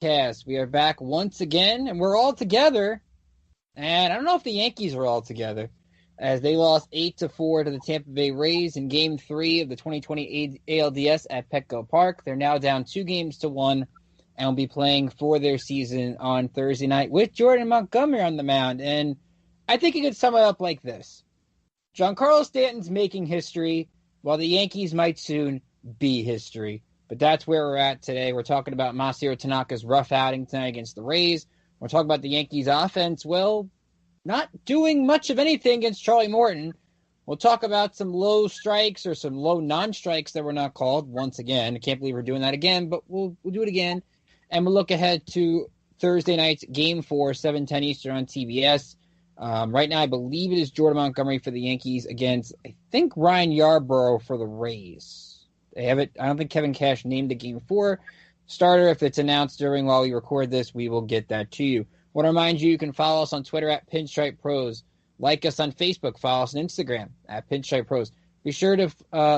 Podcast. We are back once again, and we're all together. And I don't know if the Yankees are all together, as they lost 8-4 to the Tampa Bay Rays in Game 3 of the 2020 ALDS at PETCO Park. They're now down 2-1 and will be playing for their season on Thursday night with Jordan Montgomery on the mound. And I think you could sum it up like this. Giancarlo Stanton's making history, while the Yankees might soon be history. But that's where we're at today. We're talking about Masahiro Tanaka's rough outing tonight against the Rays. We're talking about the Yankees offense, well, not doing much of anything against Charlie Morton. We'll talk about some low strikes or some low non-strikes that were not called once again. I can't believe we're doing that again, but we'll do it again. And we'll look ahead to Thursday night's Game 4, 7:10 Eastern on TBS. Right now, I believe it is Jordan Montgomery for the Yankees against, I think, Ryan Yarbrough for the Rays. They have it. I don't think Kevin Cash named the Game 4 starter. If it's announced while we record this, we will get that to you. I want to remind you can follow us on Twitter at Pinstripe Pros. Like us on Facebook. Follow us on Instagram at Pinstripe Pros. Be sure to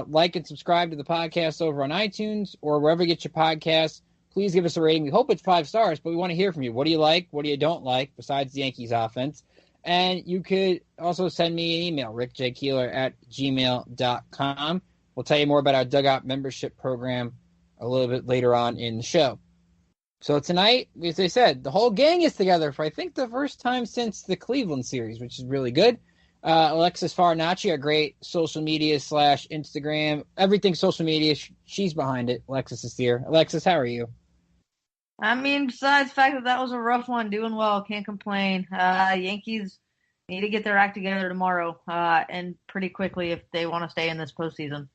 like and subscribe to the podcast over on iTunes or wherever you get your podcasts. Please give us a rating. We hope it's 5 stars, but we want to hear from you. What do you like? What do you don't like besides the Yankees offense? And you could also send me an email, rickjkeeler@gmail.com. We'll tell you more about our Dugout membership program a little bit later on in the show. So tonight, as I said, the whole gang is together for, I think, the first time since the Cleveland series, which is really good. Alexis Farinacci, our great social media / Instagram, everything social media, she's behind it. Alexis is here. Alexis, how are you? I mean, besides the fact that was a rough one, doing well, can't complain. Yankees need to get their act together tomorrow, and pretty quickly if they want to stay in this postseason.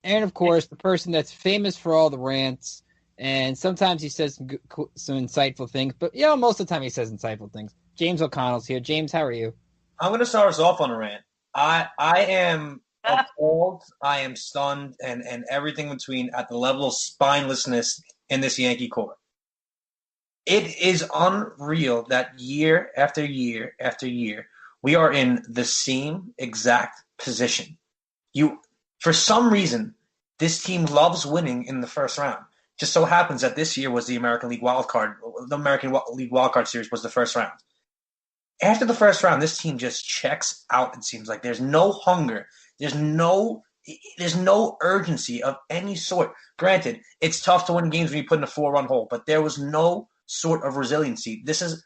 And, of course, the person that's famous for all the rants, and sometimes he says some insightful things, but, most of the time he says insightful things. James O'Connell's here. James, how are you? I'm going to start us off on a rant. I am appalled, I am stunned, and everything between at the level of spinelessness in this Yankee core. It is unreal that year after year after year, we are in the same exact position. For some reason, this team loves winning in the first round. Just so happens that this year was the American League wildcard. The American League wildcard series was the first round. After the first round, this team just checks out, it seems like. There's no hunger. There's no urgency of any sort. Granted, it's tough to win games when you put in a 4-run hole, but there was no sort of resiliency. This is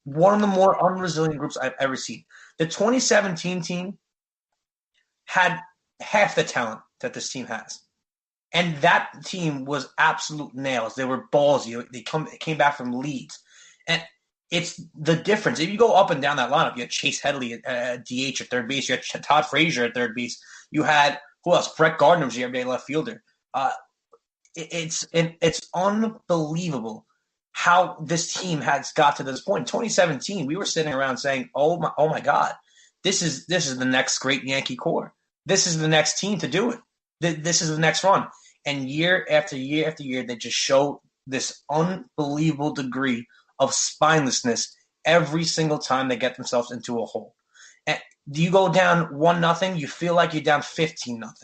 one of the more unresilient groups I've ever seen. The 2017 team had half the talent that this team has. And that team was absolute nails. They were ballsy. They came back from leads. And it's the difference. If you go up and down that lineup, you had Chase Headley at DH at third base. You had Todd Frazier at third base. You had, who else? Brett Gardner was the everyday left fielder. It's unbelievable how this team has got to this point. In 2017, we were sitting around saying, oh my God, this is the next great Yankee core. This is the next team to do it. This is the next run. And year after year after year, they just show this unbelievable degree of spinelessness every single time they get themselves into a hole. And you go down 1-0, you feel like you're down 15-0.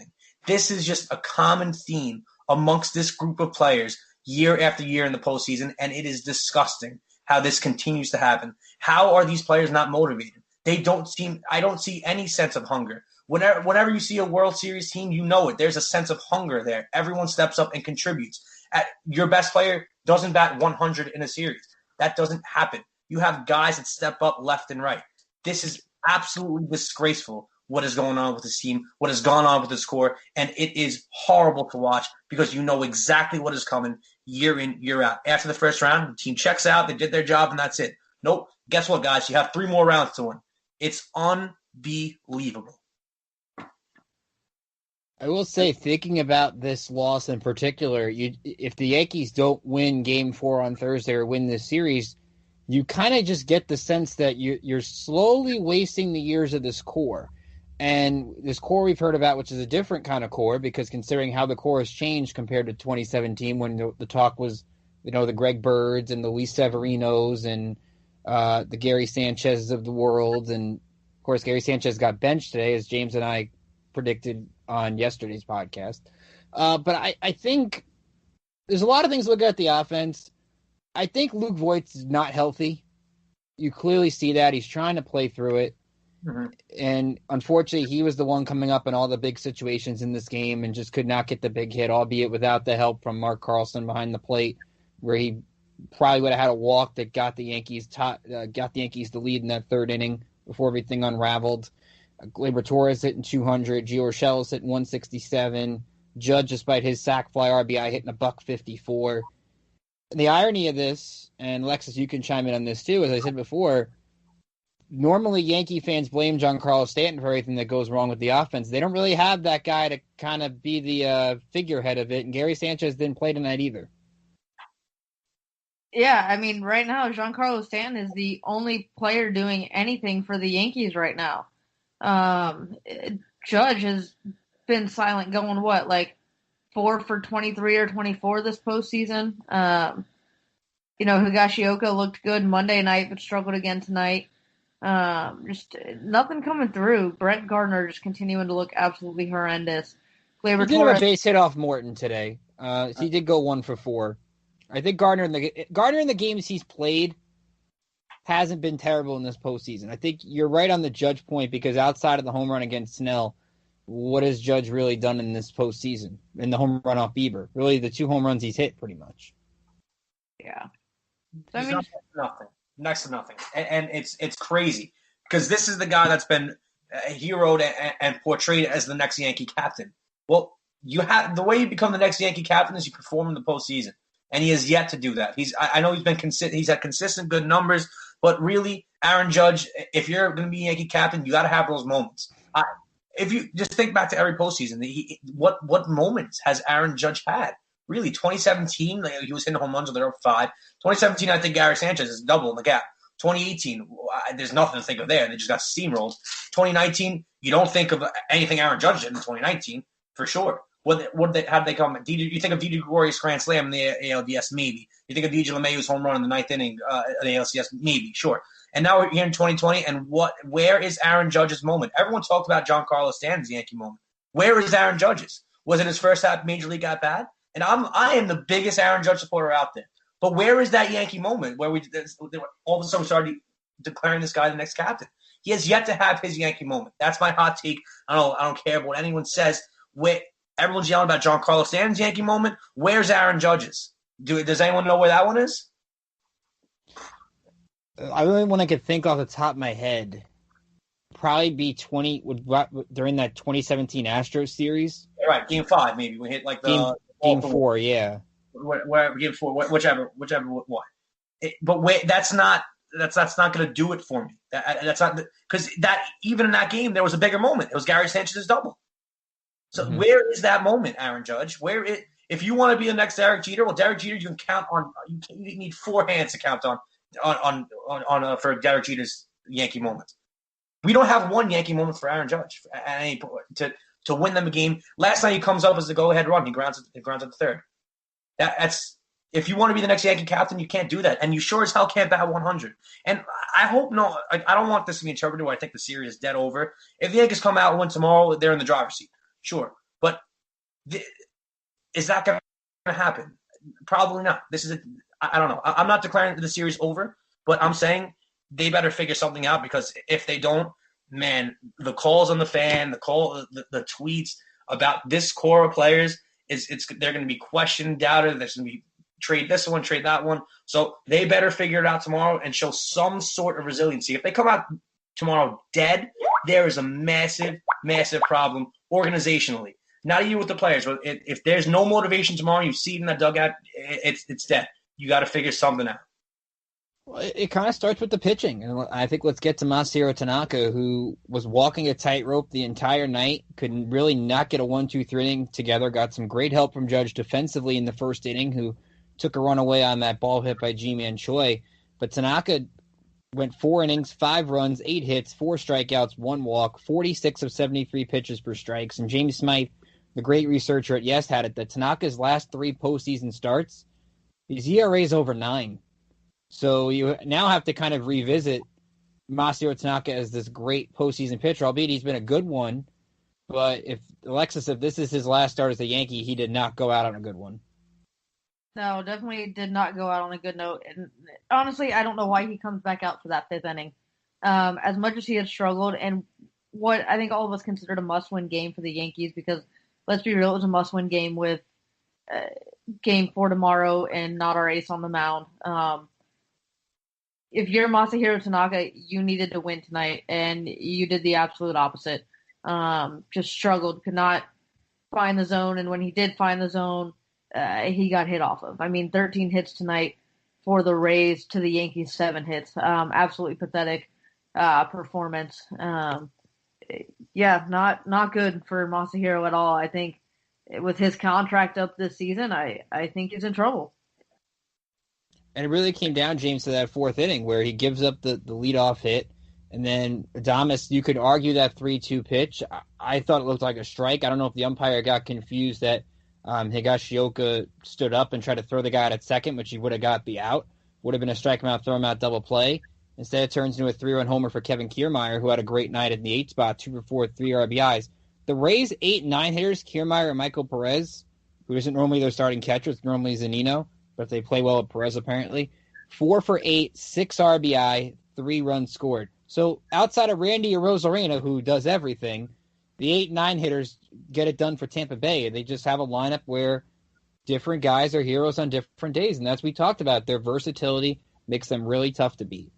This is just a common theme amongst this group of players year after year in the postseason, and it is disgusting how this continues to happen. How are these players not motivated? I don't see any sense of hunger. Whenever you see a World Series team, you know it. There's a sense of hunger there. Everyone steps up and contributes. Your best player doesn't bat 100 in a series. That doesn't happen. You have guys that step up left and right. This is absolutely disgraceful what is going on with this team, what has gone on with this core, and it is horrible to watch because you know exactly what is coming year in, year out. After the first round, the team checks out, they did their job, and that's it. Nope. Guess what, guys? You have 3 more rounds to win. It's unbelievable. I will say, thinking about this loss in particular, if the Yankees don't win Game 4 on Thursday or win this series, you kind of just get the sense that you're slowly wasting the years of this core. And this core we've heard about, which is a different kind of core, because considering how the core has changed compared to 2017 when the talk was, the Greg Birds and the Luis Severinos and the Gary Sanchez's of the world. And, of course, Gary Sanchez got benched today, as James and I predicted on yesterday's podcast. But I think there's a lot of things to look at the offense. I think Luke Voigt's not healthy. You clearly see that. He's trying to play through it. Mm-hmm. And unfortunately, he was the one coming up in all the big situations in this game and just could not get the big hit, albeit without the help from Mark Carlson behind the plate, where he probably would have had a walk that got the Yankees the lead in that third inning before everything unraveled. Gleyber Torres hitting 200, Gio Urshela's hitting 167, Judge, despite his sac fly RBI, hitting $154. And the irony of this, and Alexis, you can chime in on this too, as I said before, normally Yankee fans blame Giancarlo Stanton for everything that goes wrong with the offense. They don't really have that guy to kind of be the figurehead of it, and Gary Sanchez didn't play tonight either. Yeah, I mean, right now, Giancarlo Stanton is the only player doing anything for the Yankees right now. Judge has been silent, going, 4 for 23 or 24 this postseason. Higashioka looked good Monday night, but struggled again tonight. Just nothing coming through. Brett Gardner just continuing to look absolutely horrendous. He did have a base hit off Morton today. He did go 1 for 4. I think Gardner in the games he's played hasn't been terrible in this postseason. I think you're right on the Judge point, because outside of the home run against Snell, what has Judge really done in this postseason? In the home run off Bieber, really the 2 home runs he's hit, pretty much. Yeah, next to nothing, and it's crazy, because this is the guy that's been heroed and portrayed as the next Yankee captain. Well, the way you become the next Yankee captain is you perform in the postseason. And he has yet to do that. I know he's had consistent good numbers, but really, Aaron Judge, if you're going to be Yankee captain, you got to have those moments. If you just think back to every postseason, what moments has Aaron Judge had? Really, 2017, he was hitting home runs with their 5. 2017, I think Gary Sanchez is double in the gap. 2018, there's nothing to think of there. They just got steamrolled. 2019, you don't think of anything Aaron Judge did in 2019, for sure. How did they come? You think of DJ Gregorius' grand slam in the ALDS? Maybe. You think of DJ LeMahieu's home run in the 9th inning of the ALCS? Maybe, sure. And now we're here in 2020, and where is Aaron Judge's moment? Everyone talked about Giancarlo Stanton's Yankee moment. Where is Aaron Judge's? Was it his first Major League at bat? And I am the biggest Aaron Judge supporter out there. But where is that Yankee moment where all of a sudden we started declaring this guy the next captain? He has yet to have his Yankee moment. That's my hot take. I don't care what anyone says. Everyone's yelling about Giancarlo Stanton's Yankee moment. Where's Aaron Judge's? Does anyone know where that one is? I really want to think off the top of my head. Probably be during that 2017 Astros series. Right, Game 5 maybe. We hit Game 4, yeah. Game 4, whichever one. But that's not going to do it for me. That's not, because even in that game there was a bigger moment. It was Gary Sanchez's double. So Where is that moment, Aaron Judge? If you want to be the next Derek Jeter, well, Derek Jeter, you can count on. You need 4 hands to count on for Derek Jeter's Yankee moments. We don't have one Yankee moment for Aaron Judge at any point to win them a game. Last night he comes up as the go-ahead run. He grounds at the third. That's if you want to be the next Yankee captain, you can't do that, and you sure as hell can't bat 100. And I hope I don't want this to be interpreted where I think the series is dead over. If the Yankees come out and win tomorrow, they're in the driver's seat. Sure, but is that going to happen? Probably not. I don't know. I'm not declaring the series over, but I'm saying they better figure something out, because if they don't, man, the calls on the fan, the tweets about this core of players they're going to be questioned, doubted. There's going to be trade this one, trade that one. So they better figure it out tomorrow and show some sort of resiliency. If they come out tomorrow dead, there is a massive, massive problem organizationally. Not even with the players, but if there's no motivation tomorrow, you see it in that dugout, it's dead. You got to figure something out. Well, it kind of starts with the pitching, and I think let's get to Masahiro Tanaka, who was walking a tightrope the entire night, could really not get a 1-2-3 inning together. Got some great help from Judge defensively in the first inning, who took a run away on that ball hit by Ji-Man Choi. But Tanaka went 4 innings, 5 runs, 8 hits, 4 strikeouts, 1 walk, 46 of 73 pitches per strikes. And James Smythe, the great researcher at Yes, had it that Tanaka's last 3 postseason starts, his ERA is over 9. So you now have to kind of revisit Masahiro Tanaka as this great postseason pitcher, albeit he's been a good one. But if this is his last start as a Yankee, he did not go out on a good one. No, definitely did not go out on a good note. And honestly, I don't know why he comes back out for that fifth inning. As much as he had struggled, and what I think all of us considered a must-win game for the Yankees, because let's be real, it was a must-win game with game 4 tomorrow and not our ace on the mound. If you're Masahiro Tanaka, you needed to win tonight, and you did the absolute opposite. Just struggled, could not find the zone, and when he did find the zone, he got hit off of. I mean, 13 hits tonight for the Rays to the Yankees, 7 hits. Absolutely pathetic performance. Yeah, not good for Masahiro at all. I think with his contract up this season, I think he's in trouble. And it really came down, James, to that fourth inning where he gives up the leadoff hit. And then Adames, you could argue that 3-2 pitch. I thought it looked like a strike. I don't know if the umpire got confused that Higashioka stood up and tried to throw the guy out at second, which he would have got the out. Would have been a strike him out, throw him out, double play. Instead, it turns into a 3-run homer for Kevin Kiermaier, who had a great night in the 8 spot, 2 for 4, 3 RBIs. The Rays' 8 and 9 hitters, Kiermaier and Michael Perez, who isn't normally their starting catcher, it's normally Zunino, but they play well with Perez apparently. 4 for 8, 6 RBI, 3 runs scored. So outside of Randy Arozarena, who does everything, the 8 and 9 hitters get it done for Tampa Bay. They just have a lineup where different guys are heroes on different days, and that's what we talked about. Their versatility makes them really tough to beat.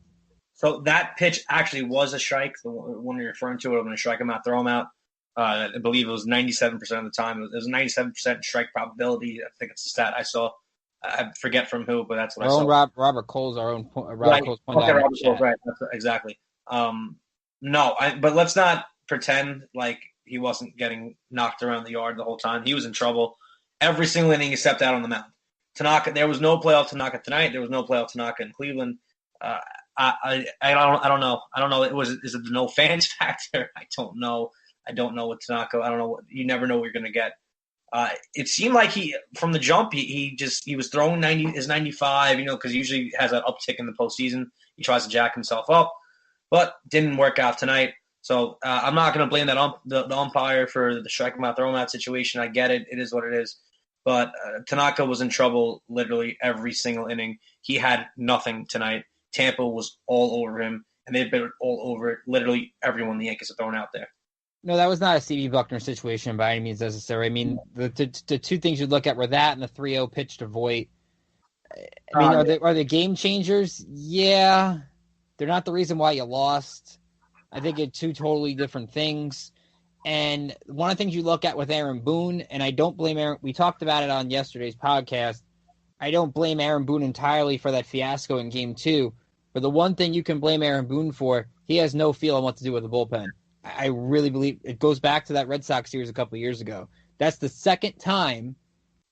So that pitch actually was a strike. The one you're referring to, I'm going to strike him out, throw him out. I believe it was 97% of the time. It was 97% strike probability. I think it's the stat I saw. I forget from who, but that's what I saw. Robert Cole's our own. Right. Cole's Okay, Robert Cole's right. That's exactly. But let's not pretend like he wasn't getting knocked around the yard the whole time. He was in trouble every single inning he stepped out on the mound. Tanaka, there was no playoff Tanaka tonight. There was no playoff Tanaka in Cleveland. I don't know. Is it the no fans factor? I don't know. I don't know what Tanaka. I don't know. You never know what you're going to get. It seemed like he, from the jump, he was throwing 95, because he usually has that uptick in the postseason. He tries to jack himself up, but didn't work out tonight. So I'm not going to blame that the umpire for the strike him out, throw him out situation. I get it. It is what it is. But Tanaka was in trouble literally every single inning. He had nothing tonight. Tampa was all over him, and they've been all over literally everyone the Yankees have thrown out there. No, that was not a C.B. Buckner situation by any means necessary. I mean, the two things you'd look at were that and the 3-0 pitch to Voit. I mean, are they game changers? Yeah. They're not the reason why you lost. I think it's two totally different things. And one of the things you look at with Aaron Boone, and I don't blame Aaron – we talked about it on yesterday's podcast. I don't blame Aaron Boone entirely for that fiasco in Game 2. But the one thing you can blame Aaron Boone for, he has no feel on what to do with the bullpen. I really believe it goes back to that Red Sox series a couple of years ago. That's the second time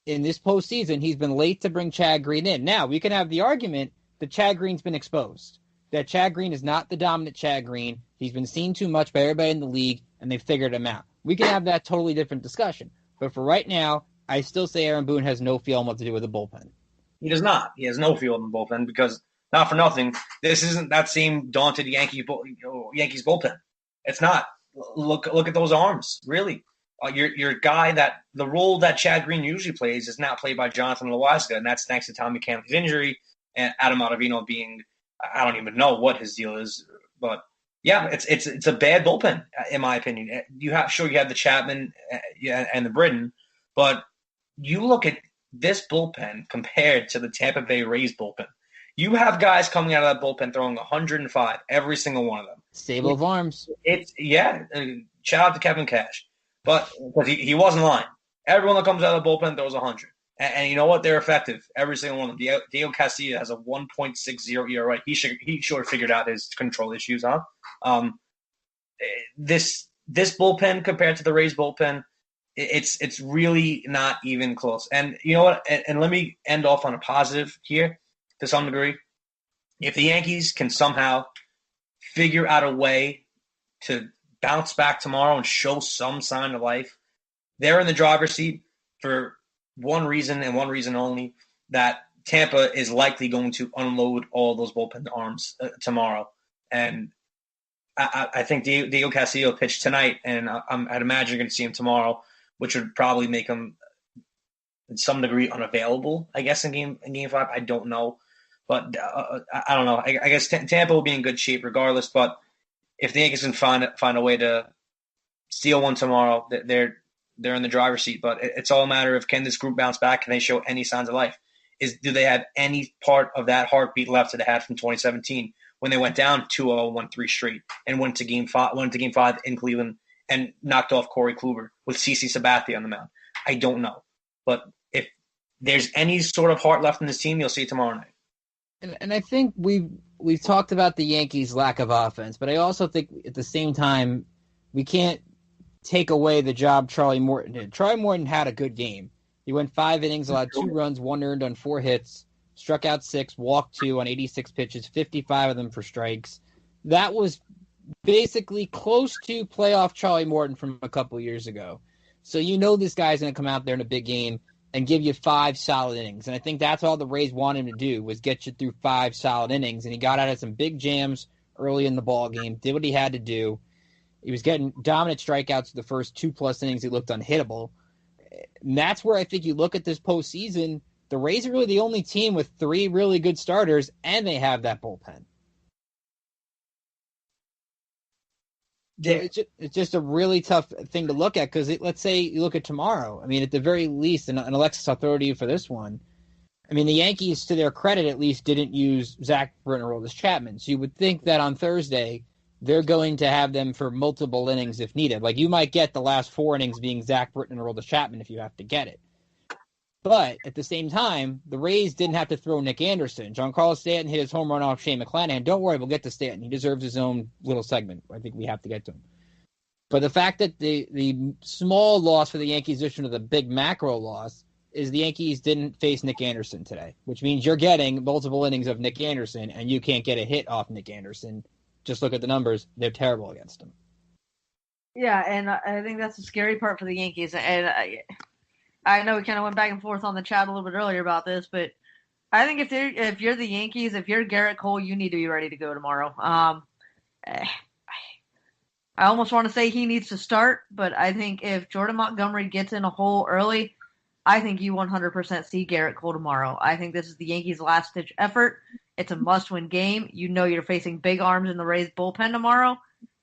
in this postseason he's been late to bring Chad Green in. Now, we can have the argument that Chad Green's been exposed, that Chad Green is not the dominant Chad Green. He's been seen too much by everybody in the league, and they figured him out. We can have that totally different discussion. But for right now, I still say Aaron Boone has no feel on what to do with the bullpen. He does not. He has no feel in the bullpen because, not for nothing, this isn't that same daunted Yankees bullpen. It's not. Look at those arms. Really, your guy that the role that Chad Green usually plays is now played by Jonathan Loaiza, and that's thanks to Tommy Kahnle's injury and Adam Ottavino being, I don't even know what his deal is, but yeah, it's a bad bullpen in my opinion. You have the Chapman and the Britton, but you look at this bullpen compared to the Tampa Bay Rays bullpen. You have guys coming out of that bullpen throwing 105, every single one of them. Stable of arms. Shout out to Kevin Cash. But because he wasn't lying. Everyone that comes out of the bullpen throws 100. And you know what? They're effective, every single one of them. Diego Castillo has a 1.60 ERA. He should have figured out his control issues, huh? This bullpen compared to the Rays bullpen, it's really not even close. And you know what? And let me end off on a positive here. To some degree, if the Yankees can somehow figure out a way to bounce back tomorrow and show some sign of life, they're in the driver's seat for one reason and one reason only, that Tampa is likely going to unload all those bullpen arms tomorrow. And I think Diego Castillo pitched tonight, and I'd imagine you're going to see him tomorrow, which would probably make him in some degree unavailable, I guess, in game 5. I don't know. But I don't know. I guess Tampa will be in good shape regardless. But if the Yankees can find a way to steal one tomorrow, they're in the driver's seat. But it's all a matter of, can this group bounce back? Can they show any signs of life? Do they have any part of that heartbeat left that they had from 2017 when they went down 2-0, won 3 straight, and went to game 5 in Cleveland and knocked off Corey Kluber with CeCe Sabathia on the mound? I don't know. But if there's any sort of heart left in this team, you'll see it tomorrow night. And I think we've talked about the Yankees' lack of offense, but I also think at the same time we can't take away the job Charlie Morton did. Charlie Morton had a good game. He went 5 innings, allowed 2 runs, 1 earned on 4 hits, struck out 6, walked 2 on 86 pitches, 55 of them for strikes. That was basically close to playoff Charlie Morton from a couple years ago. So you know this guy's going to come out there in a big game and give you 5 solid innings. And I think that's all the Rays wanted him to do, was get you through 5 solid innings. And he got out of some big jams early in the ball game, did what he had to do. He was getting dominant strikeouts the first 2+ innings. He looked unhittable. And that's where I think you look at this postseason, the Rays are really the only team with 3 really good starters, and they have that bullpen. Yeah. So it's just a really tough thing to look at, because let's say you look at tomorrow. I mean, at the very least, and Alexis, I'll throw it to you for this one. I mean, the Yankees, to their credit, at least didn't use Zach Britton or Aroldis Chapman. So you would think that on Thursday they're going to have them for multiple innings if needed. Like, you might get the last 4 innings being Zach Britton and Aroldis Chapman if you have to get it. But at the same time, the Rays didn't have to throw Nick Anderson. Giancarlo Stanton hit his home run off Shane McClanahan. Don't worry, we'll get to Stanton. He deserves his own little segment. I think we have to get to him. But the fact that the small loss for the Yankees, addition to the big macro loss, is the Yankees didn't face Nick Anderson today, which means you're getting multiple innings of Nick Anderson, and you can't get a hit off Nick Anderson. Just look at the numbers. They're terrible against him. Yeah, and I think that's the scary part for the Yankees. And I know we kind of went back and forth on the chat a little bit earlier about this, but I think if you're the Yankees, if you're Garrett Cole, you need to be ready to go tomorrow. I almost want to say he needs to start, but I think if Jordan Montgomery gets in a hole early, I think you 100% see Garrett Cole tomorrow. I think this is the Yankees' last-ditch effort. It's a must-win game. You know you're facing big arms in the Rays bullpen tomorrow.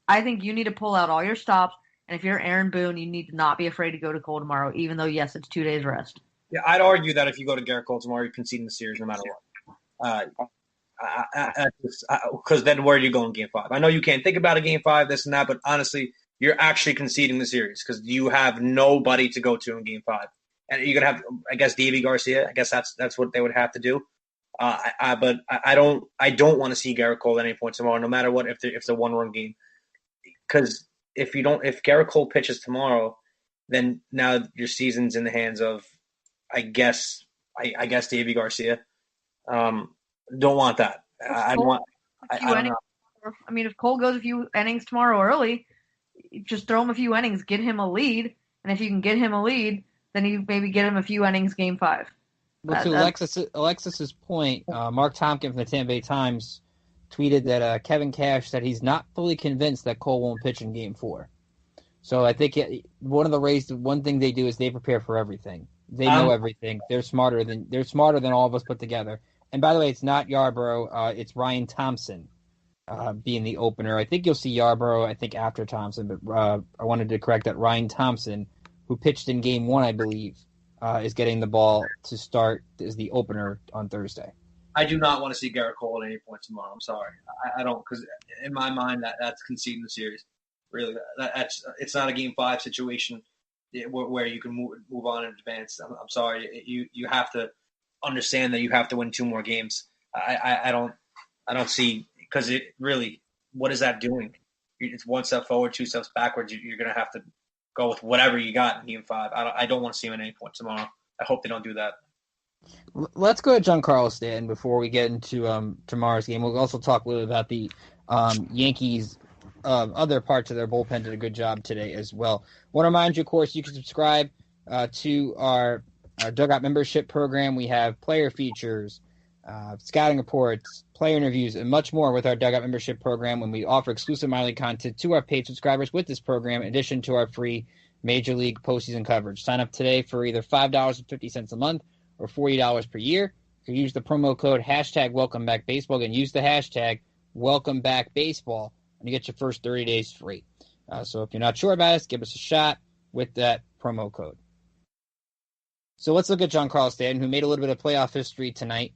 I think you need to pull out all your stops, and if you're Aaron Boone, you need to not be afraid to go to Cole tomorrow, even though, yes, it's 2 days rest. Yeah, I'd argue that if you go to Garrett Cole tomorrow, you're conceding the series no matter what. Because then where do you go in Game 5? I know you can't think about a Game 5, this and that, but honestly, you're actually conceding the series because you have nobody to go to in Game 5. And you're going to have, I guess, Davy Garcia. I guess that's what they would have to do. But I don't want to see Garrett Cole at any point tomorrow, no matter what, if it's a 1-run game. Because if Garrett Cole pitches tomorrow, then now your season's in the hands of, I guess Davy Garcia. Don't want that. I don't know. I mean, if Cole goes a few innings tomorrow early, just throw him a few innings, get him a lead, and if you can get him a lead, then you maybe get him a few innings Game 5. Well, to Alexis's point, Mark Tompkin from the Tampa Bay Times tweeted that Kevin Cash said he's not fully convinced that Cole won't pitch in Game 4. So I think one of the Rays, one thing they do is they prepare for everything. They know everything. They're smarter than all of us put together. And by the way, it's not Yarbrough. It's Ryan Thompson being the opener. I think you'll see Yarbrough, I think, after Thompson. But I wanted to correct that. Ryan Thompson, who pitched in Game 1, I believe, is getting the ball to start as the opener on Thursday. I do not want to see Garrett Cole at any point tomorrow. I'm sorry. I don't, because in my mind, that's conceding the series. Really, it's not a Game 5 situation where you can move on in advance. I'm sorry. You have to understand that you have to win 2 more games. I don't see, because it really, what is that doing? It's 1 step forward, 2 steps backwards. You're going to have to go with whatever you got in Game 5. I don't want to see him at any point tomorrow. I hope they don't do that. Let's go to Giancarlo Stanton before we get into tomorrow's game. We'll also talk a little bit about the Yankees' other parts of their bullpen did a good job today as well. I want to remind you, of course, you can subscribe to our Dugout membership program. We have player features, scouting reports, player interviews, and much more with our Dugout membership program when we offer exclusive minor league content to our paid subscribers with this program, in addition to our free Major League postseason coverage. Sign up today for either $5.50 a month or $40 per year. You can use the promo code #WelcomeBackBaseball and use the hashtag #WelcomeBackBaseball, and you get your first 30 days free. So if you're not sure about us, give us a shot with that promo code. So let's look at Giancarlo Stanton, who made a little bit of playoff history tonight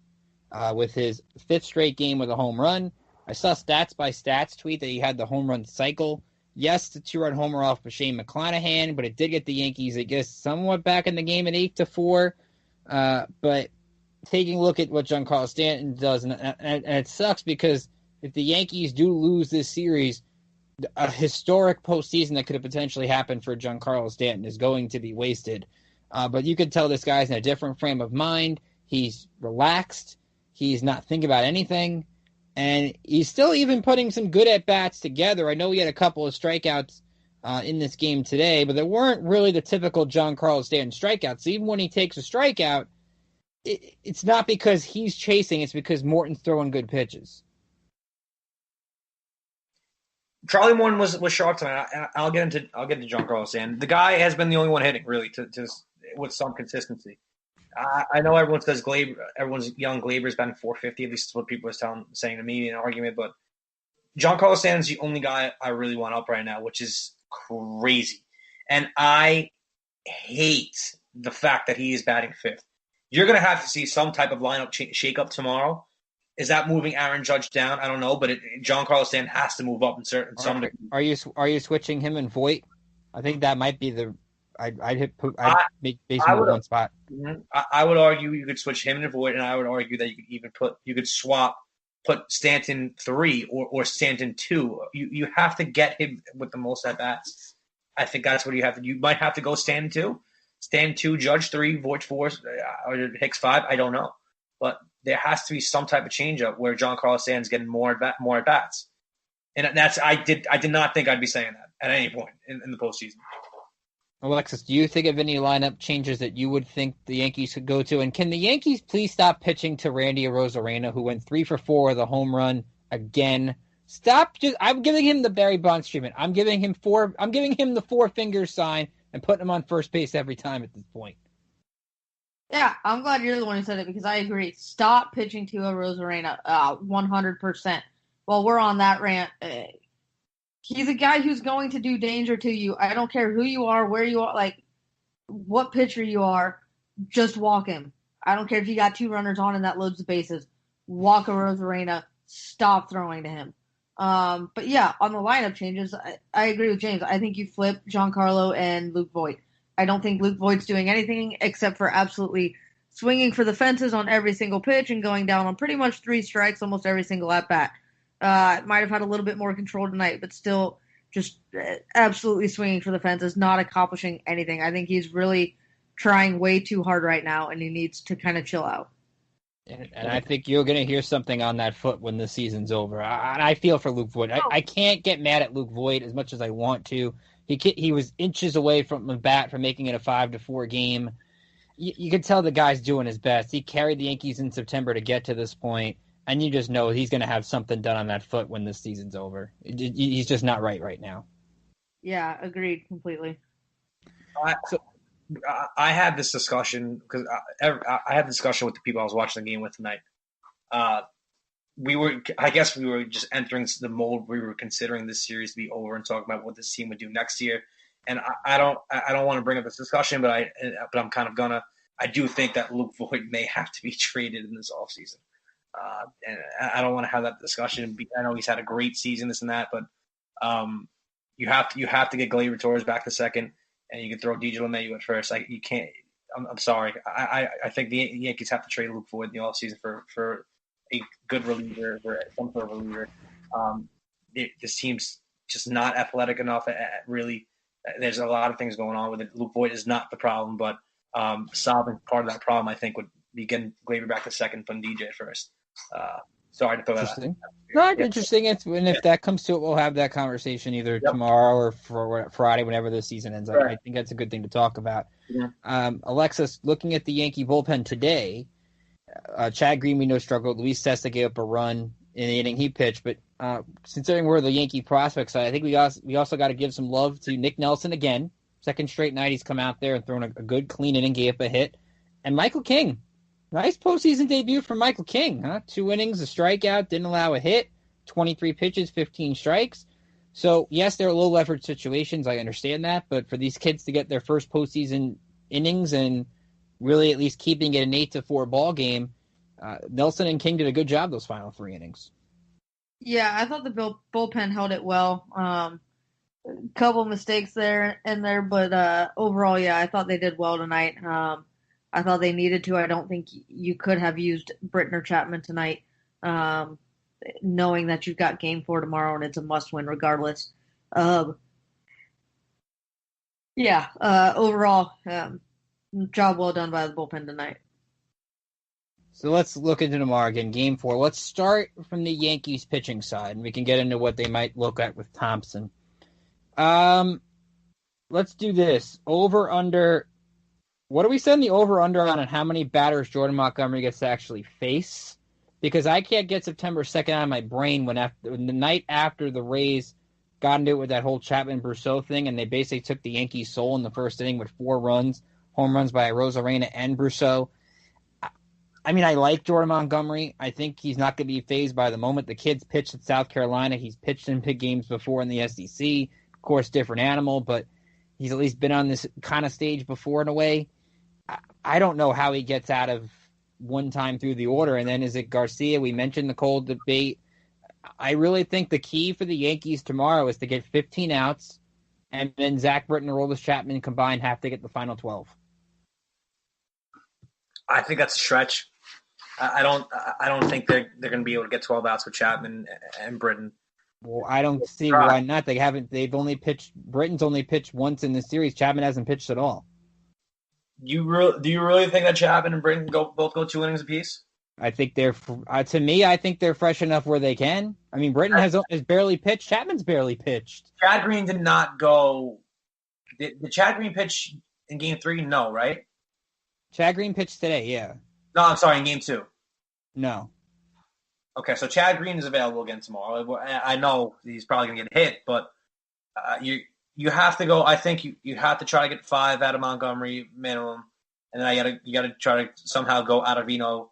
with his 5th straight game with a home run. I saw Stats by Stats tweet that he had the home run cycle. Yes, the 2-run homer off of Shane McClanahan, but it did get the Yankees, I guess, somewhat back in the game at 8-4. But taking a look at what Giancarlo Stanton does, and it sucks because if the Yankees do lose this series, a historic postseason that could have potentially happened for Giancarlo Stanton is going to be wasted. But you could tell this guy's in a different frame of mind. He's relaxed. He's not thinking about anything. And he's still even putting some good at-bats together. I know he had a couple of strikeouts in this game today, but they weren't really the typical Giancarlo Stanton strikeouts. So even when he takes a strikeout, it's not because he's chasing. It's because Morton's throwing good pitches. Charlie Morton was sharp tonight. I'll get into Giancarlo Stanton. The guy has been the only one hitting really to with some consistency. I know everyone says everyone's young Glaber's batting .450. At least what people are saying to me in an argument. But Giancarlo Stanton's the only guy I really want up right now, which is crazy. And I hate the fact that he is batting 5th. You're going to have to see some type of lineup shake-up tomorrow. Is that moving Aaron Judge down? I don't know, but Giancarlo Stanton has to move up in some degree. Are you switching him and Voit? I think that might be the. I'd make baseball one spot. I would argue you could switch him and Voit, and I would argue that you could put Stanton 3 or Stanton 2. You have to get him with the most at bats. I think that's what you have to. You might have to go Stanton 2, Stanton 2, Judge 3, Voit 4, or Hicks 5. I don't know, but there has to be some type of change up where Giancarlo Stanton's getting more at bats, and I did not think I'd be saying that at any point in the postseason. Alexis, do you think of any lineup changes that you would think the Yankees could go to? And can the Yankees please stop pitching to Randy Arozarena, who went 3 for 4 with a home run again? Stop! I'm giving him the Barry Bonds treatment. I'm giving him the 4 fingers sign and putting him on first base every time at this point. Yeah, I'm glad you're the one who said it because I agree. Stop pitching to Arozarena 100%. Well, we're on that rant. He's a guy who's going to do danger to you. I don't care who you are, where you are, like what pitcher you are, just walk him. I don't care if you got 2 runners on and that loads the bases. Walk Arozarena. Stop throwing to him. But yeah, on the lineup changes, I agree with James. I think you flip Giancarlo and Luke Voit. I don't think Luke Voigt's doing anything except for absolutely swinging for the fences on every single pitch and going down on pretty much 3 strikes almost every single at-bat. Might have had a little bit more control tonight, but still just absolutely swinging for the fences, not accomplishing anything. I think he's really trying way too hard right now, and he needs to kind of chill out. And I think you're going to hear something on that foot when the season's over. I feel for Luke Voit. I can't get mad at Luke Voit as much as I want to. He was inches away from the bat from making it a 5-4 game. You can tell the guy's doing his best. He carried the Yankees in September to get to this point, and you just know he's going to have something done on that foot when this season's over. He's just not right now. Yeah, agreed completely. I had this discussion because I had a discussion with the people I was watching the game with tonight. We were just entering the mold where we were considering this series to be over and talking about what this team would do next year. And I don't want to bring up this discussion, but I'm kind of gonna. I do think that Luke Voit may have to be traded in this offseason. And I don't want to have that discussion. I know he's had a great season, this and that, but you have to get Gleyber Torres back to second, and you can throw DJ LeMahieu at first. Like you can't. I'm sorry. I think the Yankees have to trade Luke Voit in the offseason for a good reliever, for some sort of reliever. This team's just not athletic enough. Really, there's a lot of things going on with it. Luke Voit is not the problem, but solving part of that problem, I think, would be getting Gleyber back to second, putting DJ at first. Sorry to throw that out. Not interesting. If that comes to it, we'll have that conversation either tomorrow or for Friday, whenever the season ends. Right. I think that's a good thing to talk about. Yeah. Alexis, looking at the Yankee bullpen today, Chad Green, we know, struggled. Luis Cessa gave up a run in the inning he pitched, but considering we're the Yankee prospect side, I think we also got to give some love to Nick Nelson again. Second straight night he's come out there and thrown a good, clean inning, gave up a hit. And Michael King, nice postseason debut for Michael King, huh? 2 innings, a strikeout, didn't allow a hit, 23 pitches, 15 strikes. So, yes, they're low-leverage situations. I understand that. But for these kids to get their first postseason innings and really at least keeping it an 8-4 ball game, Nelson and King did a good job those final 3 innings. Yeah, I thought the bullpen held it well. Couple mistakes there, but overall, yeah, I thought they did well tonight. I thought they needed to. I don't think you could have used Britton or Chapman tonight, knowing that you've got Game 4 tomorrow and it's a must-win regardless. Overall, job well done by the bullpen tonight. So let's look into tomorrow again, Game 4. Let's start from the Yankees pitching side, and we can get into what they might look at with Thompson. Let's do this. Over, under. What do we send the over, under on and how many batters Jordan Montgomery gets to actually face? Because I can't get September 2nd out of my brain when the night after the Rays got into it with that whole Chapman-Brousseau thing, and they basically took the Yankees' soul in the first inning with 4 runs, home runs by Rosarena and Brousseau. I mean, I like Jordan Montgomery. I think he's not going to be fazed by the moment. The kid's pitched at South Carolina. He's pitched in big games before in the SEC. Of course, different animal, but he's at least been on this kind of stage before in a way. I don't know how he gets out of one time through the order. And then is it Garcia? We mentioned the Cole debate. I really think the key for the Yankees tomorrow is to get 15 outs, and then Zach Britton and Aroldis Chapman combined have to get the final 12. I think that's a stretch. I don't think they're going to be able to get 12 outs with Chapman and Britton. Well, I don't see why not. They've only pitched. Britton's only pitched once in the series. Chapman hasn't pitched at all. Do you really think that Chapman and Britton both go 2 innings apiece? I think I think they're fresh enough where they can. I mean, Britton has barely pitched. Chapman's barely pitched. Chad Green did not go. Did Chad Green pitch in Game 3? No, right? Chad Green pitched today, yeah. No, I'm sorry, in Game 2. No. Okay, so Chad Green is available again tomorrow. I know he's probably going to get hit, but you have to go. I think you have to try to get 5 out of Montgomery minimum, and then you got to try to somehow go out of Vino.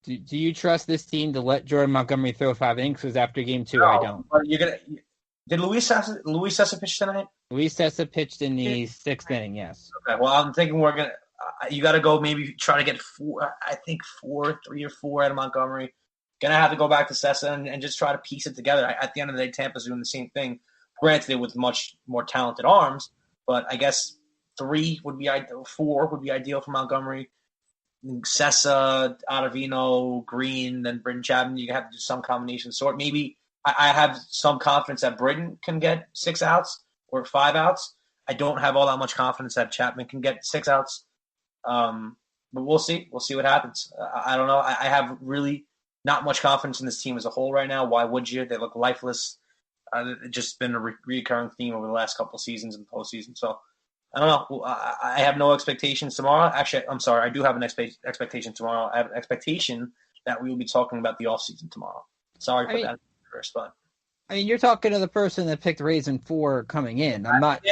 Do you trust this team to let Jordan Montgomery throw 5 innings? Because after Game 2, no, I don't. Did Luis Cessa pitch tonight? Luis Cessa pitched in the 6th inning. Yes. Okay. Well, I'm thinking you got to go maybe try to get 4. I think 3 or 4 out of Montgomery. Gonna have to go back to Cessa and just try to piece it together. At the end of the day, Tampa's doing the same thing. Granted, with much more talented arms, but I guess 3 would be ideal. 4 would be ideal for Montgomery. Cessa, Ottavino, Green, then Britton, Chapman. You have to do some combination sort. Maybe I have some confidence that Britton can get 6 outs or 5 outs. I don't have all that much confidence that Chapman can get 6 outs. But we'll see. We'll see what happens. I don't know. I have really not much confidence in this team as a whole right now. Why would you? They look lifeless. It's just been a recurring theme over the last couple of seasons in the postseason. So, I don't know. I have no expectations tomorrow. Actually, I'm sorry. I do have an expectation tomorrow. I have an expectation that we will be talking about the offseason tomorrow. Sorry for that first, but. I mean, you're talking to the person that picked Rays in 4 coming in. I'm not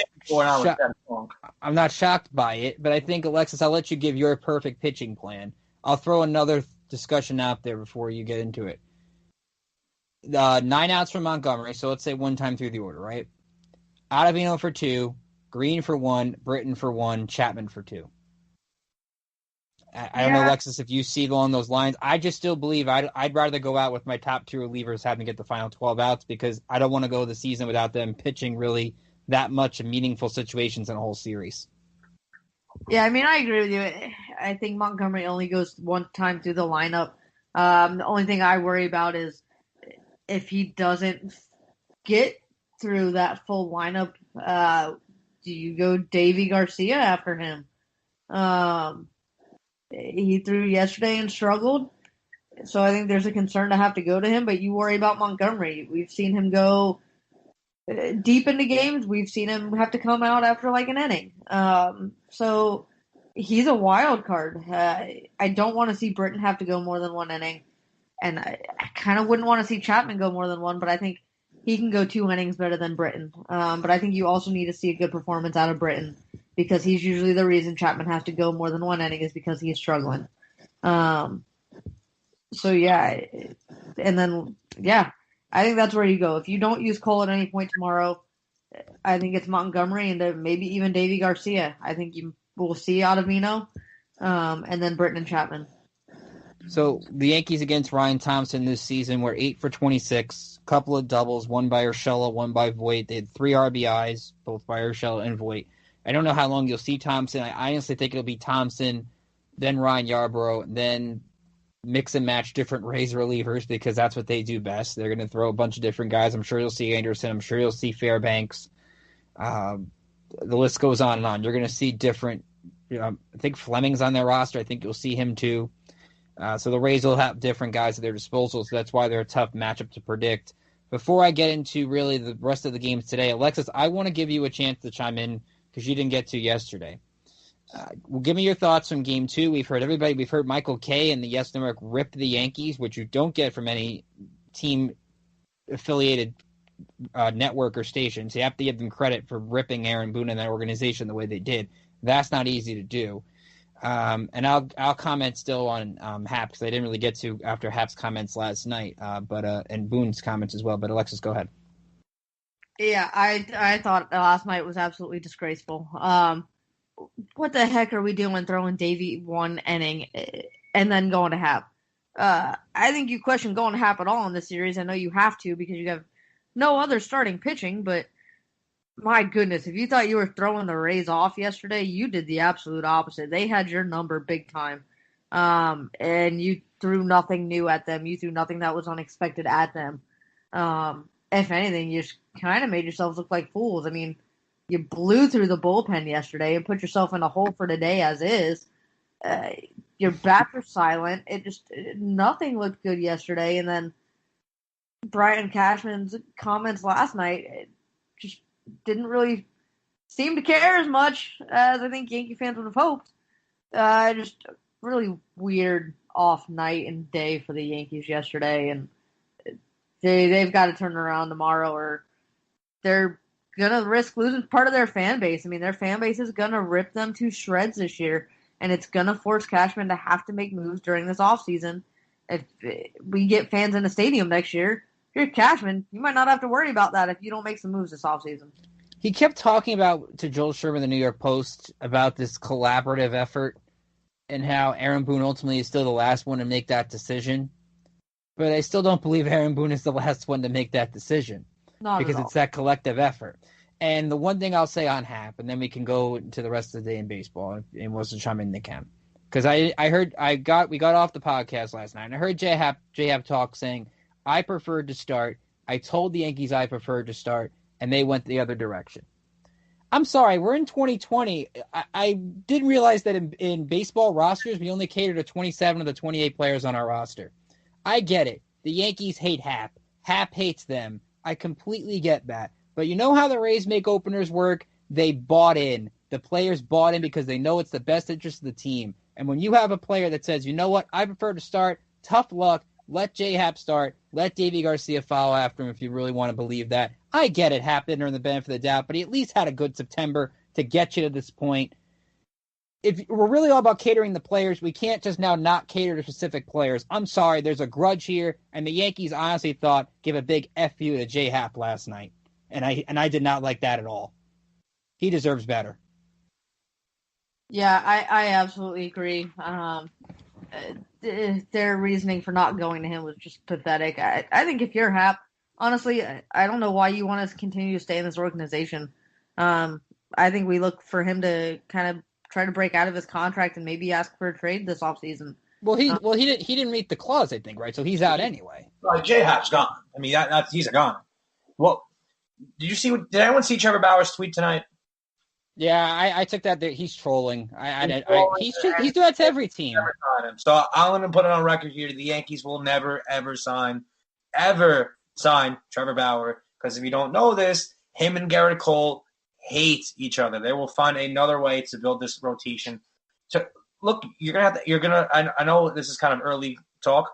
shocked by it, but I think, Alexis, I'll let you give your perfect pitching plan. I'll throw another discussion out there before you get into it. 9 outs from Montgomery, so let's say 1 time through the order, right? Ottavino for 2, Green for 1, Britton for 1, Chapman for 2. I don't know, Alexis, if you see along those lines. I just still believe I'd rather go out with my top 2 relievers having to get the final 12 outs because I don't want to go the season without them pitching really that much in meaningful situations in a whole series. Yeah, I mean, I agree with you. I think Montgomery only goes 1 time through the lineup. The only thing I worry about is if he doesn't get through that full lineup, do you go Davy Garcia after him? He threw yesterday and struggled, so I think there's a concern to have to go to him, but you worry about Montgomery. We've seen him go deep into games. We've seen him have to come out after like an inning. So he's a wild card. I don't want to see Britton have to go more than 1 inning, and I kind of wouldn't want to see Chapman go more than 1, but I think he can go 2 innings better than Britton. But I think you also need to see a good performance out of Britton because he's usually the reason Chapman has to go more than one inning is because he's struggling. So, yeah. And then, yeah, I think that's where you go. If you don't use Cole at any point tomorrow, I think it's Montgomery and maybe even Davy Garcia. I think you will see Ottavino, and then Britton and Chapman. So the Yankees against Ryan Thompson this season were 8 for 26, couple of doubles, one by Urshela, one by Voit. They had 3 RBIs, both by Urshela and Voit. I don't know how long you'll see Thompson. I honestly think it'll be Thompson, then Ryan Yarbrough, then mix and match different Rays relievers because that's what they do best. They're going to throw a bunch of different guys. I'm sure you'll see Anderson. I'm sure you'll see Fairbanks. The list goes on and on. You're going to see different. I think Fleming's on their roster. I think you'll see him too. So the Rays will have different guys at their disposal, so that's why they're a tough matchup to predict. Before I get into really the rest of the games today, Alexis, I want to give you a chance to chime in because you didn't get to yesterday. Well, give me your thoughts from Game 2. We've heard everybody. We've heard Michael Kay and the Yes Network rip the Yankees, which you don't get from any team-affiliated network or station. So you have to give them credit for ripping Aaron Boone and that organization the way they did. That's not easy to do. And I'll comment still on Hap because I didn't really get to after Hap's comments last night, and Boone's comments as well. But Alexis, go ahead. Yeah, I thought last night was absolutely disgraceful. What the heck are we doing throwing Davey one inning and then going to Hap? I think you question going to Hap at all in this series. I know you have to because you have no other starting pitching, but my goodness, if you thought you were throwing the Rays off yesterday, you did the absolute opposite. They had your number big time, and you threw nothing new at them. You threw nothing that was unexpected at them. If anything, you just kind of made yourselves look like fools. I mean, you blew through the bullpen yesterday and put yourself in a hole for today as is. Your bats were silent. Nothing looked good yesterday. And then Brian Cashman's comments last night just didn't really seem to care as much as I think Yankee fans would have hoped. Just a really weird off night and day for the Yankees yesterday. And they've got to turn around tomorrow or they're going to risk losing part of their fan base. I mean, their fan base is going to rip them to shreds this year, and it's going to force Cashman to have to make moves during this offseason. If we get fans in the stadium next year, if you're Cashman, you might not have to worry about that if you don't make some moves this offseason. He kept talking to Joel Sherman, the New York Post, about this collaborative effort and how Aaron Boone ultimately is still the last one to make that decision. But I still don't believe Aaron Boone is the last one to make that decision. Not because at all. It's that collective effort. And the one thing I'll say on Hap, and then we can go into the rest of the day in baseball, and we'll just chime in they can. Because we got off the podcast last night, and I heard J Hap talk saying, I preferred to start. I told the Yankees I preferred to start, and they went the other direction. I'm sorry, we're in 2020. I didn't realize that in baseball rosters, we only cater to 27 of the 28 players on our roster. I get it. The Yankees hate Hap. Hap hates them. I completely get that. But you know how the Rays make openers work? They bought in. The players bought in because they know it's the best interest of the team. And when you have a player that says, you know what, I prefer to start, tough luck, let J-Hap start, let Davy Garcia follow after him if you really want to believe that. I get it, Hap didn't earn the benefit of the doubt, but he at least had a good September to get you to this point. If we're really all about catering the players, we can't just now not cater to specific players. I'm sorry, there's a grudge here, and the Yankees honestly thought give a big F you to J-Hap last night. And I did not like that at all. He deserves better. Yeah, I absolutely agree. Their reasoning for not going to him was just pathetic. I think if you're Hap, honestly, I don't know why you want to continue to stay in this organization. I think we look for him to kind of try to break out of his contract and maybe ask for a trade this offseason. Well, he didn't meet the clause, I think, right? So he's out anyway. Right, J-Hap's gone. I mean, he's gone. Well, did anyone see Trevor Bauer's tweet tonight? Yeah, I took that he's trolling. He's doing that to every team. So I'm going to put it on record here: the Yankees will never ever sign Trevor Bauer because if you don't know this, him and Garrett Cole hate each other. They will find another way to build this rotation. So look, I know this is kind of early talk,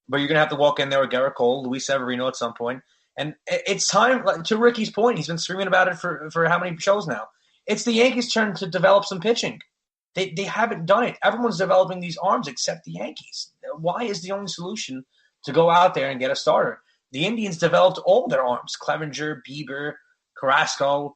but you're gonna have to walk in there with Garrett Cole, Luis Severino at some point. And it's time, to Ricky's point, he's been screaming about it for how many shows now. It's the Yankees' turn to develop some pitching. They haven't done it. Everyone's developing these arms except the Yankees. Why is the only solution to go out there and get a starter? The Indians developed all their arms: Clevenger, Bieber, Carrasco.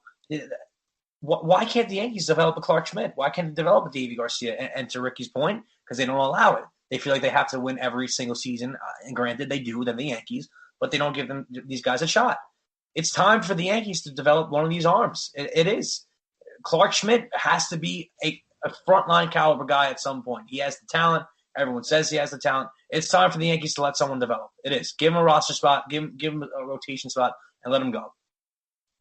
Why can't the Yankees develop a Clark Schmidt? Why can't they develop a Davey Garcia? And to Ricky's point, because they don't allow it. They feel like they have to win every single season. And granted, they do, than the Yankees, but they don't give these guys a shot. It's time for the Yankees to develop one of these arms. It is. Clark Schmidt has to be a frontline caliber guy at some point. He has the talent. Everyone says he has the talent. It's time for the Yankees to let someone develop. It is. Give him a roster spot, give him a rotation spot, and let him go.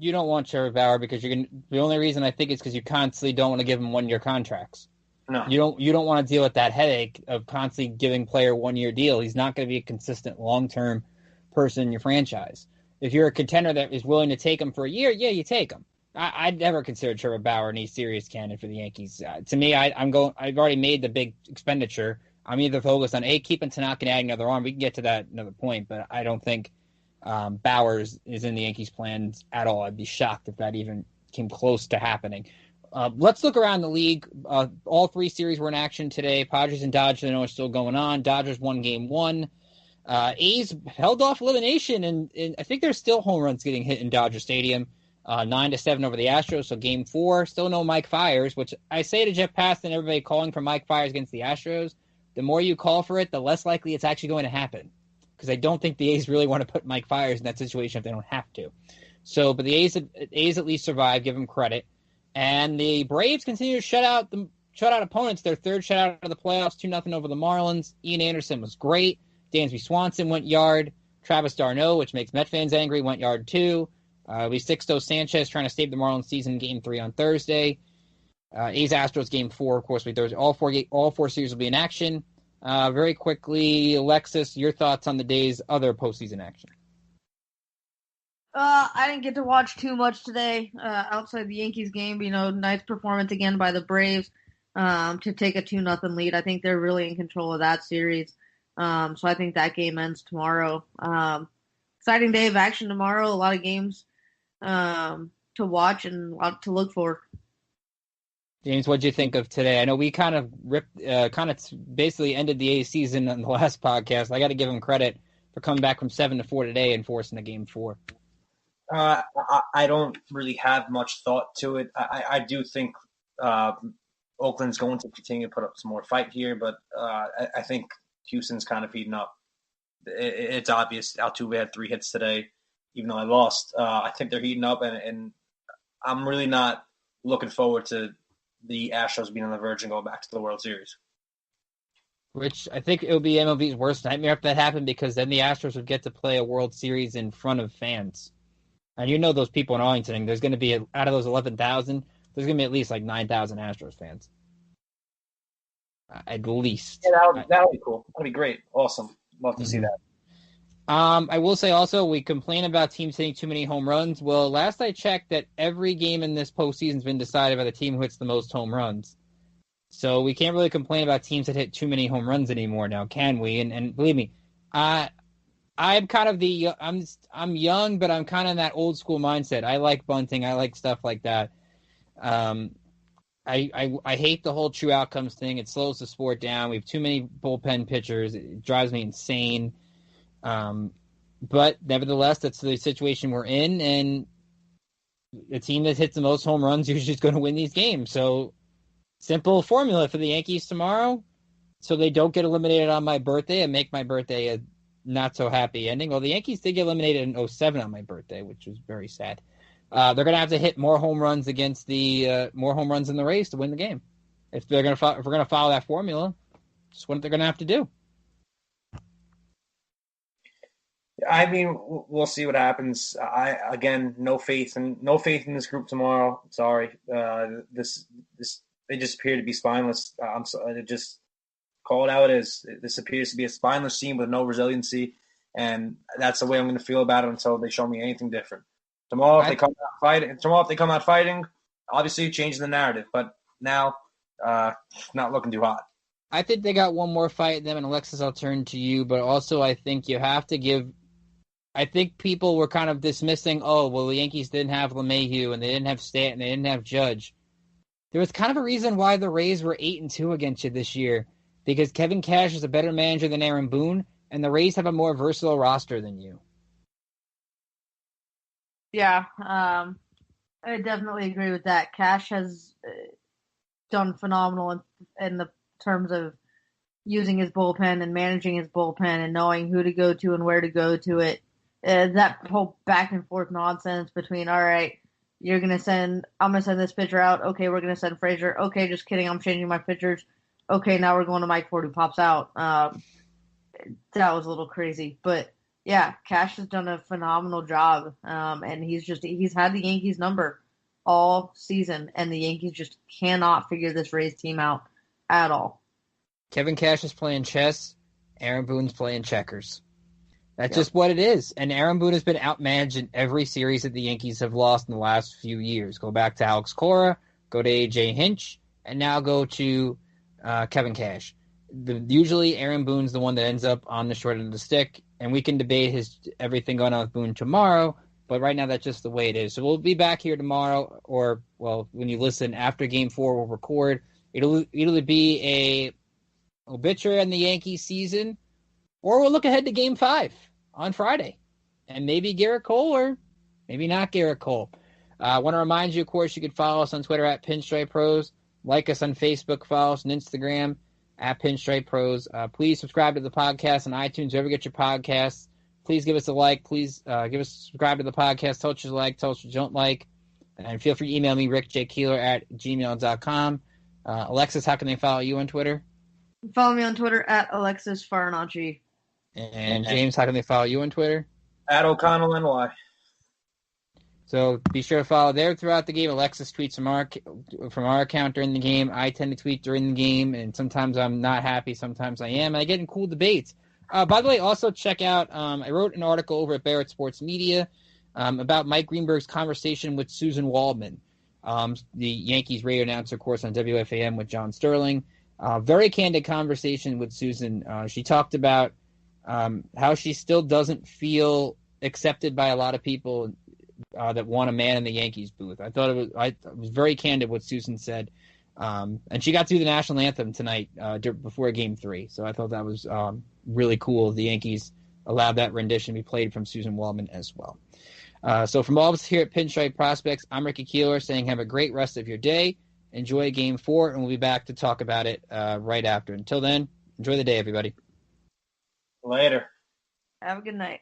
You don't want Trevor Bauer because the only reason I think is because you constantly don't want to give him 1-year contracts. No. You don't want to deal with that headache of constantly giving player 1-year deal. He's not going to be a consistent long-term person in your franchise. If you're a contender that is willing to take him for a year, yeah, you take him. I'd never consider Trevor Bauer any serious candidate for the Yankees. To me, I've already made the big expenditure. I'm either focused on keeping Tanaka and adding another arm. We can get to that another point, but I don't think Bowers is in the Yankees' plans at all. I'd be shocked if that even came close to happening. Let's look around the league. All 3 series were in action today. Padres and Dodgers, I know, are still going on. Dodgers won Game 1. A's held off elimination, and I think there's still home runs getting hit in Dodger Stadium. 9-7 over the Astros, so Game 4. Still no Mike Fiers, which I say to Jeff Passan, everybody calling for Mike Fiers against the Astros. The more you call for it, the less likely it's actually going to happen. Because I don't think the A's really want to put Mike Fiers in that situation if they don't have to. So, but the A's at least survived, give them credit. And the Braves continue to shut out opponents. Their third shutout of the playoffs, 2-0 over the Marlins. Ian Anderson was great. Dansby Swanson went yard. Travis d'Arnaud, which makes Met fans angry, went yard too. Luis Sixto Sanchez trying to save the Marlins season Game 3 on Thursday. A's Astros Game 4, of course, Thursday. All four series will be in action. Very quickly, Alexis, your thoughts on the day's other postseason action? I didn't get to watch too much today outside the Yankees game. Nice performance again by the Braves to take a 2-0 lead. I think they're really in control of that series. So I think that game ends tomorrow. Exciting day of action tomorrow. A lot of games to watch and a lot to look for. James, what did you think of today? I know we kind of basically ended the A's season on the last podcast. I got to give them credit for coming back from 7-4 today and forcing a Game 4. I don't really have much thought to it. I do think Oakland's going to continue to put up some more fight here, but I think Houston's kind of heating up. It's obvious. Altuve had 3 hits today, even though I lost. I think they're heating up, and I'm really not looking forward to the Astros being on the verge and going back to the World Series. Which I think it would be MLB's worst nightmare if that happened, because then the Astros would get to play a World Series in front of fans. And those people in Arlington, there's going to be, out of those 11,000, there's going to be at least like 9,000 Astros fans. At least. Yeah, that would be cool. That would be great. Awesome. Love to see that. I will say also, we complain about teams hitting too many home runs. Well, last I checked, that every game in this postseason has been decided by the team who hits the most home runs. So we can't really complain about teams that hit too many home runs anymore now, can we? And believe me, I'm kind of I'm young, but I'm kind of in that old school mindset. I like bunting. I like stuff like that. I hate the whole true outcomes thing. It slows the sport down. We have too many bullpen pitchers. It drives me insane. But nevertheless, that's the situation we're in, and the team that hits the most home runs usually is going to win these games. So simple formula for the Yankees tomorrow, so they don't get eliminated on my birthday and make my birthday a not so happy ending. Well, the Yankees did get eliminated in 2007 on my birthday, which was very sad. They're going to have to hit more home runs against more home runs in the Rays to win the game. If we're going to follow that formula, it's what they're going to have to do. I mean, we'll see what happens. No faith in this group tomorrow. Sorry, they just appear to be spineless. I'm sorry, just call it out as this appears to be a spineless team with no resiliency, and that's the way I'm going to feel about it until they show me anything different. Tomorrow, if they come out fighting, obviously changing the narrative. But now, not looking too hot. I think they got one more fight in them, and Alexis, I'll turn to you. But also, I think you have to give I think people were kind of dismissing, oh, well, the Yankees didn't have LeMahieu and they didn't have Stanton, they didn't have Judge. There was kind of a reason why the Rays were 8-2 against you this year, because Kevin Cash is a better manager than Aaron Boone, and the Rays have a more versatile roster than you. Yeah, I definitely agree with that. Cash has done phenomenal in the terms of using his bullpen and managing his bullpen and knowing who to go to and where to go to it. That whole back and forth nonsense between, all right, I'm going to send this pitcher out. Okay, we're going to send Frazier. Okay, just kidding. I'm changing my pitchers. Okay, now we're going to Mike Ford who pops out. That was a little crazy. But, yeah, Cash has done a phenomenal job. And he's had the Yankees number all season. And the Yankees just cannot figure this Rays team out at all. Kevin Cash is playing chess. Aaron Boone's playing checkers. That's just what it is. And Aaron Boone has been outmanaged in every series that the Yankees have lost in the last few years. Go back to Alex Cora, go to A.J. Hinch, and now go to Kevin Cash. Usually Aaron Boone's the one that ends up on the short end of the stick, and we can debate everything going on with Boone tomorrow, but right now that's just the way it is. So we'll be back here tomorrow, or, well, when you listen after Game 4, we'll record. It'll either be a obituary on the Yankees season, or we'll look ahead to Game 5 on Friday. And maybe Garrett Cole, or maybe not Garrett Cole. I want to remind you, of course, you can follow us on Twitter at Pinstripe Pros. Like us on Facebook, follow us on Instagram at Pinstripe Pros. Please subscribe to the podcast on iTunes, wherever you get your podcasts. Please give us a like. Please subscribe to the podcast. Tell us what you like. Tell us what you don't like. And feel free to email me, rickjkeeler at gmail.com. Alexis, how can they follow you on Twitter? Follow me on Twitter at Alexis Farinacci. And James, how can they follow you on Twitter? At O'Connell NY. So be sure to follow there throughout the game. Alexis tweets from our account during the game. I tend to tweet during the game, and sometimes I'm not happy, sometimes I am. And I get in cool debates. By the way, also check out, I wrote an article over at Barrett Sports Media about Mike Greenberg's conversation with Susan Waldman, the Yankees radio announcer, of course, on WFAM with John Sterling. Very candid conversation with Susan. She talked about how she still doesn't feel accepted by a lot of people that want a man in the Yankees booth. I thought it was very candid what Susan said. And she got through the national anthem tonight before Game 3. So I thought that was really cool. The Yankees allowed that rendition to be played from Susan Waldman as well. So from all of us here at Pinstripe Prospects, I'm Ricky Keeler saying have a great rest of your day. Enjoy Game 4, and we'll be back to talk about it right after. Until then, enjoy the day, everybody. Later. Have a good night.